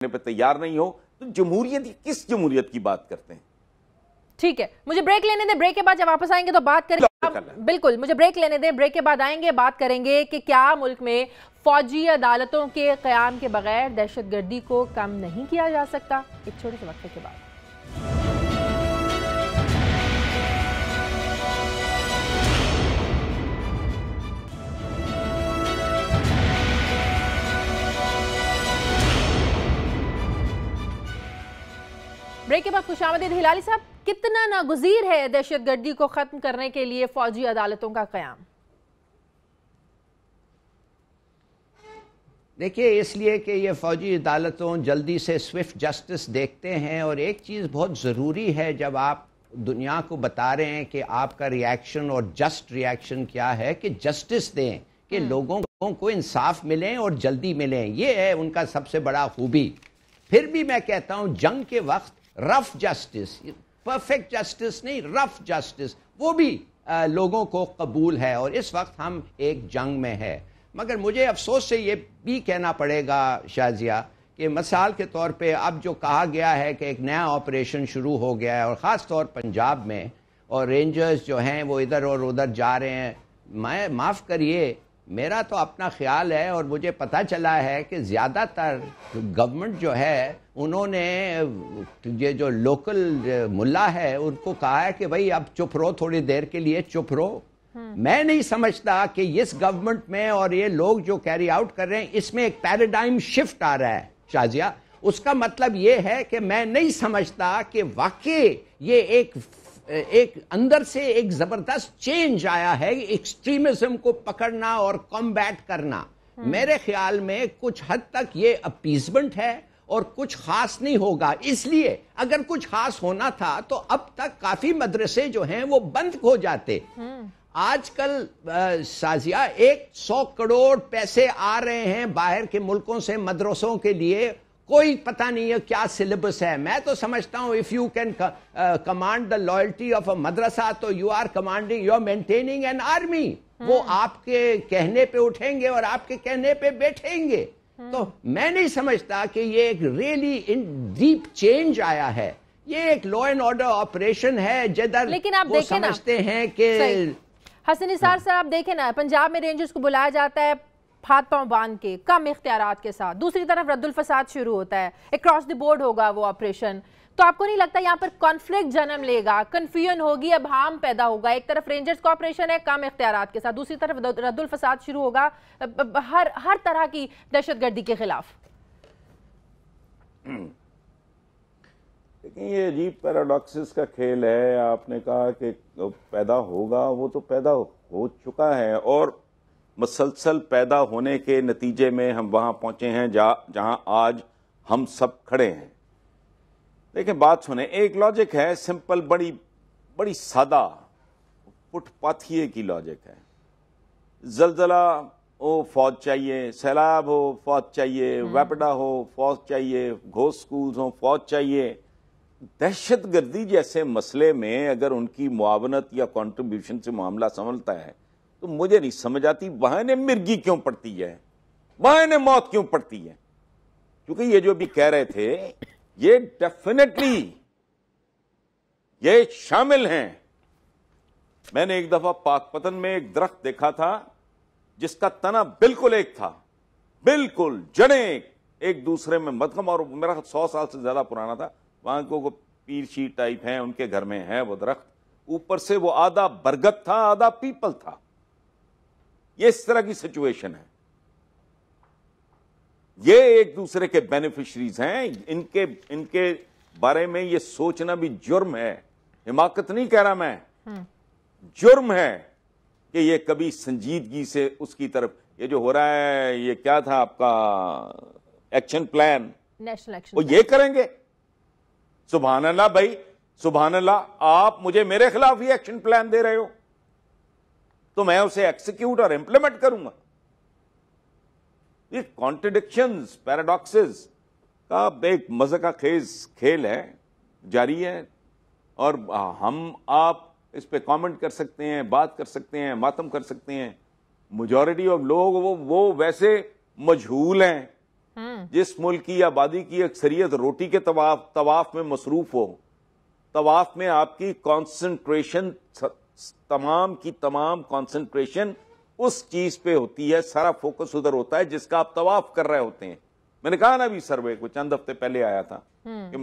پہ تیار نہیں ہو تو جمہوریت کس جمہوریت کی بات کرتے ہیں؟ ٹھیک ہے، مجھے بریک لینے دیں، بریک کے بعد جب واپس آئیں گے تو بات کریں گے. بالکل مجھے بریک لینے دیں، بریک کے بعد آئیں گے، بات کریں گے کہ کیا ملک میں فوجی عدالتوں کے قیام کے بغیر دہشت گردی کو کم نہیں کیا جا سکتا. ایک چھوٹے سے وقفے کے بعد. بریک کے بعد خوش آمدید. ہلالی صاحب، کتنا ناگزیر ہے دہشت گردی کو ختم کرنے کے لیے فوجی عدالتوں کا قیام؟ دیکھیے، اس لیے کہ یہ فوجی عدالتوں جلدی سے سوئفٹ جسٹس دیکھتے ہیں، اور ایک چیز بہت ضروری ہے جب آپ دنیا کو بتا رہے ہیں کہ آپ کا ریاکشن اور جسٹ ریاکشن کیا ہے، کہ جسٹس دیں، کہ لوگوں کو انصاف ملیں اور جلدی ملیں. یہ ہے ان کا سب سے بڑا خوبی. پھر بھی میں کہتا ہوں جنگ کے وقت رف جسٹس، پرفیکٹ جسٹس نہیں، رف جسٹس، وہ بھی لوگوں کو قبول ہے، اور اس وقت ہم ایک جنگ میں ہے. مگر مجھے افسوس سے یہ بھی کہنا پڑے گا شازیہ کہ مثال کے طور پہ اب جو کہا گیا ہے کہ ایک نیا آپریشن شروع ہو گیا ہے، اور خاص طور پنجاب میں، اور رینجرز جو ہیں وہ ادھر اور ادھر جا رہے ہیں. میں معاف کریے، میرا تو اپنا خیال ہے، اور مجھے پتہ چلا ہے کہ زیادہ تر گورنمنٹ جو ہے انہوں نے یہ جو لوکل ملا ہے ان کو کہا ہے کہ بھئی اب چپ رہو، تھوڑی دیر کے لیے چپ رہو. میں نہیں سمجھتا کہ اس گورنمنٹ میں اور یہ لوگ جو کیری آؤٹ کر رہے ہیں اس میں ایک پیراڈائم شفٹ آ رہا ہے شازیہ. اس کا مطلب یہ ہے کہ میں نہیں سمجھتا کہ واقعی یہ ایک اندر سے ایک زبردست چینج آیا ہے ایکسٹریمزم کو پکڑنا اور کمبیٹ کرنا. میرے خیال میں کچھ حد تک یہ اپیزمنٹ ہے اور کچھ خاص نہیں ہوگا. اس لیے اگر کچھ خاص ہونا تھا تو اب تک کافی مدرسے جو ہیں وہ بند ہو جاتے. آج کل سازیہ 100 کروڑ پیسے آ رہے ہیں باہر کے ملکوں سے مدرسوں کے لیے، کوئی پتہ نہیں ہے کیا سلیبس ہے. میں تو سمجھتا ہوں if you can command the loyalty of a madrasa تو you are maintaining an army. وہ آپ کے کہنے پہ اٹھیں گے اور آپ کے کہنے پہ بیٹھیں گے. تو میں نہیں سمجھتا کہ یہ ایک ریئلی ڈیپ چینج آیا ہے. یہ ایک لا اینڈ آرڈر آپریشن ہے جدھر وہ سمجھتے ہیں کہ حسن نثار صاحب آپ دیکھیں نا، پنجاب میں رینجرز کو بلایا جاتا ہے ہاتھ پاؤں باندھ کے، کم اختیارات کے ساتھ. دوسری طرف رد الفساد شروع ہوتا ہے، اکراس دی بورڈ ہوگا وہ آپریشن. تو آپ کو نہیں لگتا یہاں پر کانفلکٹ جنم لے گا، کنفیوژن ہوگی، ابہام پیدا ہوگا؟ ایک طرف رینجرز کا آپریشن ہے کم اختیارات کے ساتھ، دوسری طرف رد الفساد شروع ہوگا ہر طرح کی دہشت گردی کے خلاف. لیکن یہ عجیب پیراڈاکسز کا کھیل ہے. آپ نے کہا کہ پیدا ہوگا، وہ تو پیدا ہو چکا ہے، اور مسلسل پیدا ہونے کے نتیجے میں ہم وہاں پہنچے ہیں جہاں آج ہم سب کھڑے ہیں. دیکھیں بات سنیں، ایک لاجک ہے سمپل، بڑی سادہ پٹ پاتھیے کی لاجک ہے. زلزلہ ہو فوج چاہیے، سیلاب ہو فوج چاہیے، ویپڈا ہو فوج چاہیے، گھوسٹ سکولز ہو فوج چاہیے. دہشت گردی جیسے مسئلے میں اگر ان کی معاونت یا کنٹریبیوشن سے معاملہ سنبھلتا ہے تو مجھے نہیں سمجھ آتی وہاں نے مرگی کیوں پڑتی ہے، وہاں نے موت کیوں پڑتی ہے. کیونکہ یہ جو بھی کہہ رہے تھے یہ ڈیفینیٹلی یہ شامل ہیں. میں نے ایک دفعہ پاک پتن میں ایک درخت دیکھا تھا جس کا تنا بالکل ایک تھا، بالکل جڑیں ایک دوسرے میں مدغم، اور میرا 100 سال سے زیادہ پرانا تھا. وہاں کو پیر شیر ٹائپ ہیں، ان کے گھر میں ہے وہ درخت. اوپر سے وہ آدھا برگد تھا آدھا پیپل تھا. یہ اس طرح کی سچویشن ہے. یہ ایک دوسرے کے بینیفیشریز ہیں. ان کے بارے میں یہ سوچنا بھی جرم ہے. حماقت نہیں کہہ رہا میں، جرم ہے کہ یہ کبھی سنجیدگی سے اس کی طرف یہ جو ہو رہا ہے. یہ کیا تھا آپ کا ایکشن پلان، نیشنل ایکشن وہ یہ کریں گے؟ سبحان اللہ بھائی، سبحان اللہ. آپ مجھے میرے خلاف ہی ایکشن پلان دے رہے ہو تو میں اسے ایکسیکیوٹ اور امپلیمنٹ کروں گا. یہ کانٹرڈکشنز، پیراڈاکسز کا ایک مزہ کا خیز کھیل ہے، جاری ہے. اور ہم آپ اس پہ کامنٹ کر سکتے ہیں، بات کر سکتے ہیں، ماتم کر سکتے ہیں. میجورٹی آف لوگ وہ ویسے مجہول ہیں جس ملک کی آبادی کی اکثریت روٹی کے طواف میں مصروف ہو، طواف میں آپ کی کانسنٹریشن، تمام کی تمام کانسنٹریشن اس چیز پہ ہوتی ہے، سارا فوکس ادھر ہوتا ہے جس کا آپ طواف کر رہے ہوتے ہیں. میں نے کہا نا ابھی سروے کو چند ہفتے پہلے آیا تھا کہ